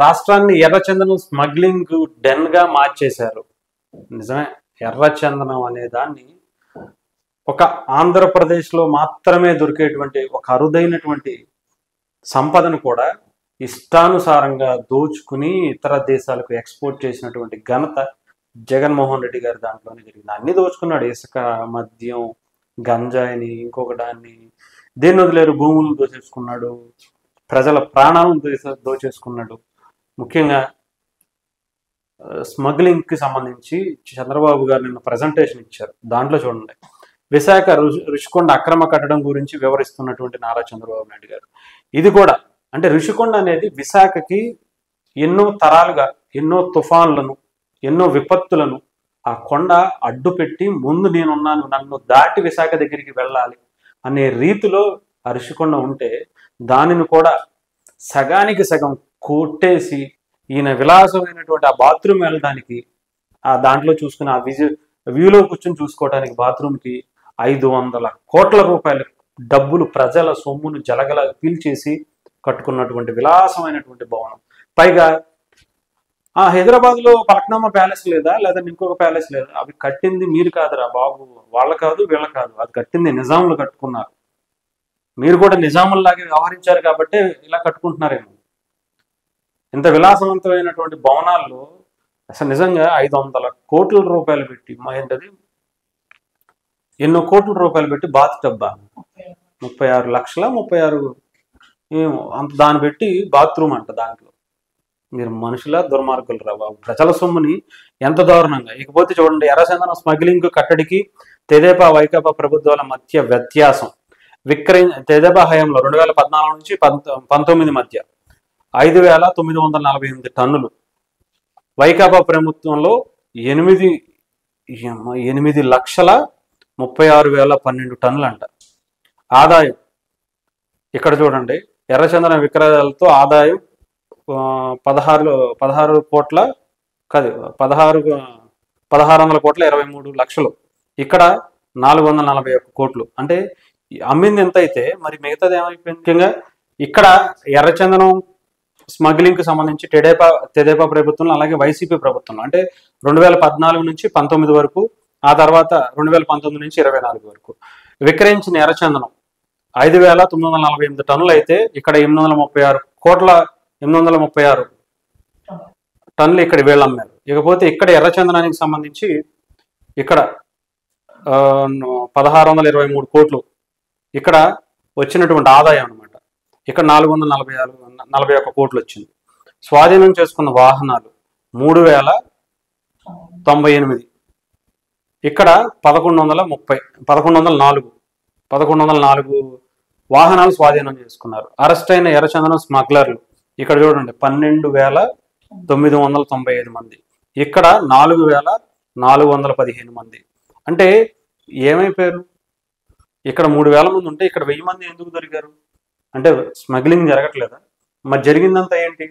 రాష్ట్రాన్ని ఎర్రచందనం smuggling den గా మార్చేశారు. నిజమే, ఎర్రచందనం అనే దాన్ని ఒక ఆంధ్రప్రదేశ్లో మాత్రమే దొరికేటువంటి ఒక అరుదైనటువంటి సంపదను కూడా ఇష్టానుసారంగా దోచుకుని ఇతర దేశాలకు ఎక్స్పోర్ట్ చేసినటువంటి ఘనత జగన్మోహన్ రెడ్డి గారి దాంట్లోనే జరిగింది. అన్ని దోచుకున్నాడు. ఇసుక, మద్యం, గంజాయిని, ఇంకొక దాన్ని, దేన్ని వదిలేరు, భూములు దోచేసుకున్నాడు, ప్రజల ప్రాణాలను దోచేసుకున్నాడు. ముఖ్యంగా స్మగ్లింగ్కి సంబంధించి చంద్రబాబు గారు నిన్న ప్రజెంటేషన్ ఇచ్చారు. దాంట్లో చూడండి, విశాఖ రుషికొండ అక్రమ కట్టడం గురించి వివరిస్తున్నటువంటి నారా చంద్రబాబు నాయుడు గారు. ఇది కూడా అంటే రుషికొండ అనేది విశాఖకి ఎన్నో తరాలుగా ఎన్నో తుఫాన్లను, ఎన్నో విపత్తులను ఆ కొండ అడ్డు పెట్టి ముందు నేనున్నాను, నన్ను దాటి విశాఖ దగ్గరికి వెళ్ళాలి అనే రీతిలో ఆ రుషికొండ ఉంటే దానిని కూడా సగానికి సగం కొట్టేసి ఈయన విలాసమైనటువంటి ఆ బాత్రూమ్ వెళ్ళడానికి, ఆ దాంట్లో చూసుకుని ఆ వ్యూలో కూర్చొని చూసుకోవడానికి బాత్రూమ్కి 500 కోట్ల రూపాయల డబ్బులు, ప్రజల సొమ్మును జలగల పీల్చేసి కట్టుకున్నటువంటి విలాసమైనటువంటి భవనం. పైగా ఆ హైదరాబాద్లో పలక్నామా ప్యాలెస్ లేదా ఇంకొక ప్యాలెస్ లేదా, అవి కట్టింది మీరు కాదురా బాబు, వాళ్ళ కాదు వీళ్ళ కాదు, అది కట్టింది నిజాములు కట్టుకున్నారు. మీరు కూడా నిజాముల్లాగే వ్యవహరించారు కాబట్టి ఇలా కట్టుకుంటున్నారేమో. ఇంత విలాసవంతమైనటువంటి భవనాల్లో అసలు నిజంగా 500 కోట్ల రూపాయలు పెట్టి, ఏంటది, ఎన్నో కోట్ల రూపాయలు పెట్టి బాత్ టబ్బా 36 లక్షల 36 ఏమో అంత దాన్ని పెట్టి బాత్రూమ్ అంట. దాంట్లో మీరు మనుషుల దుర్మార్గులు రా బాబు, ప్రజల సొమ్ముని ఎంత దారుణంగా. ఇకపోతే చూడండి, ఎర్రచందనం స్మగ్లింగ్ కట్టడికి తెదేపా వైకాపా ప్రభుత్వాల మధ్య వ్యత్యాసం. తెదేపా హయాంలో 2014 నుంచి 19 మధ్య 5,948 టన్నులు, వైకాపా ప్రభుత్వంలో 8,36,12 టన్నులు అంట. ఆదాయం ఇక్కడ చూడండి, ఎర్రచందనం విక్రయాలతో ఆదాయం 16 కోట్ల కాదు 1600 కోట్ల 23 లక్షలు, ఇక్కడ 441 కోట్లు. అంటే అమ్మింది ఎంత అయితే మరి మిగతాది ఏమైపోయింది? ముఖ్యంగా ఇక్కడ ఎర్రచందనం స్మగ్లింగ్కి సంబంధించి తెదేపా ప్రభుత్వంలో, అలాగే వైసీపీ ప్రభుత్వంలో అంటే 2014 నుంచి 19 వరకు, ఆ తర్వాత 2019 నుంచి 24 వరకు విక్రయించిన ఎర్రచందనం 5,948 టన్నులు అయితే ఇక్కడ 836 టన్నులు ఇక్కడ వీళ్ళు అమ్మారు. ఇకపోతే ఇక్కడ ఎర్రచందనానికి సంబంధించి ఇక్కడ 1623 కోట్లు ఇక్కడ వచ్చినటువంటి ఆదాయం అనమాట. ఇక్కడ 441 కోట్లు వచ్చింది. స్వాధీనం చేసుకున్న వాహనాలు 3,098, ఇక్కడ 1104 వాహనాలు స్వాధీనం చేసుకున్నారు. అరెస్ట్ అయిన ఎర్రచందనం స్మగ్లర్లు ఇక్కడ చూడండి 12,995 మంది, ఇక్కడ 4,415 మంది. అంటే ఏమైపోయారు? ఇక్కడ 3,000 మంది ఉంటే ఇక్కడ 1000 మంది ఎందుకు దొరికారు? అంటే స్మగ్లింగ్ జరగట్లేదా? మరి జరిగిందంతా ఏంటి?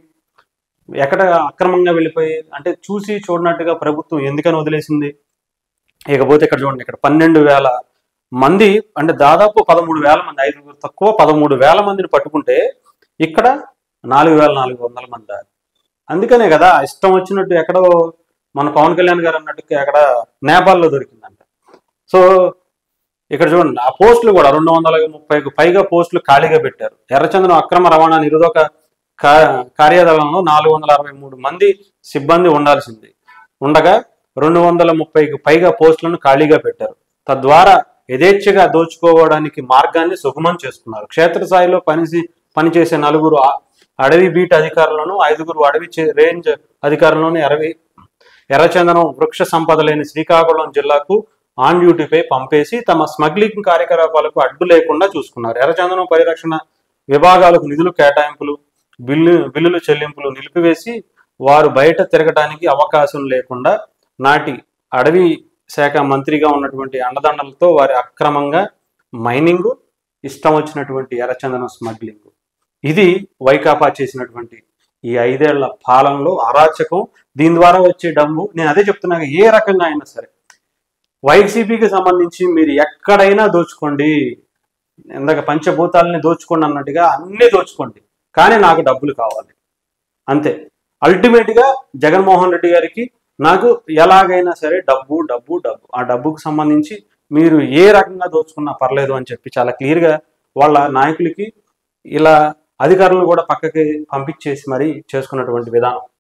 ఎక్కడ అక్రమంగా వెళ్ళిపోయి, అంటే చూసి చూడనట్టుగా ప్రభుత్వం ఎందుకని వదిలేసింది? ఇకపోతే ఇక్కడ చూడండి, ఇక్కడ 12,000 మంది, అంటే దాదాపు 13,000 మంది, 5 తక్కువ 13,000 మందిని పట్టుకుంటే ఇక్కడ 4,400 మంది. అందుకనే కదా ఇష్టం వచ్చినట్టు ఎక్కడో మన పవన్ కళ్యాణ్ గారు అన్నట్టుగా ఎక్కడ నేపాల్లో దొరికిందంట. సో ఇక్కడ చూడండి, ఆ పోస్టులు కూడా 230కు పైగా పోస్టులు ఖాళీగా పెట్టారు. ఎర్రచందనం అక్రమ రవాణా నిరోధక కార్యాలయంలో 463 మంది సిబ్బంది ఉండగా 230కు పైగా పోస్టులను ఖాళీగా పెట్టారు. తద్వారా యథేచ్ఛగా దోచుకోవడానికి మార్గాన్ని సుగమం చేసుకున్నారు. క్షేత్రస్థాయిలో పనిచేసే 4 అడవి బీట్ అధికారులను, 5 అడవి రేంజ్ అధికారులను ఎర్రచందనం వృక్ష సంపద లేని శ్రీకాకుళం జిల్లాకు ఆన్ డ్యూటీపై పంపేసి తమ స్మగ్లింగ్ కార్యకలాపాలకు అడ్డు లేకుండా చూసుకున్నారు. ఎర్రచందనం పరిరక్షణ విభాగాలకు నిధులు కేటాయింపులు, బిల్లుల చెల్లింపులు నిలిపివేసి వారు బయట తిరగడానికి అవకాశం లేకుండా నాటి అడవి శాఖ మంత్రిగా ఉన్నటువంటి అండదండలతో వారి అక్రమంగా మైనింగ్, ఇష్టం వచ్చినటువంటి ఎర్రచందనం స్మగ్లింగ్, ఇది వైకాపా చేసినటువంటి ఈ 5 ఏళ్ల పాలనలో అరాచకం. దీని ద్వారా వచ్చే డబ్బు, నేను అదే చెప్తున్నా, ఏ రకంగా అయినా సరే వైసీపీకి సంబంధించి మీరు ఎక్కడైనా దోచుకోండి, ఇందాక పంచభూతాలని దోచుకోండి అన్నట్టుగా అన్నీ దోచుకోండి, కానీ నాకు డబ్బులు కావాలి అంతే. అల్టిమేట్గా జగన్మోహన్ రెడ్డి గారికి నాకు ఎలాగైనా సరే డబ్బు డబ్బు డబ్బు, ఆ డబ్బుకు సంబంధించి మీరు ఏ రకంగా దోచుకున్నా పర్లేదు అని చెప్పి చాలా క్లియర్గా వాళ్ళ నాయకులకి ఇలా అధికారులను కూడా పక్కకి పంపించేసి మరీ చేసుకున్నటువంటి విధానం.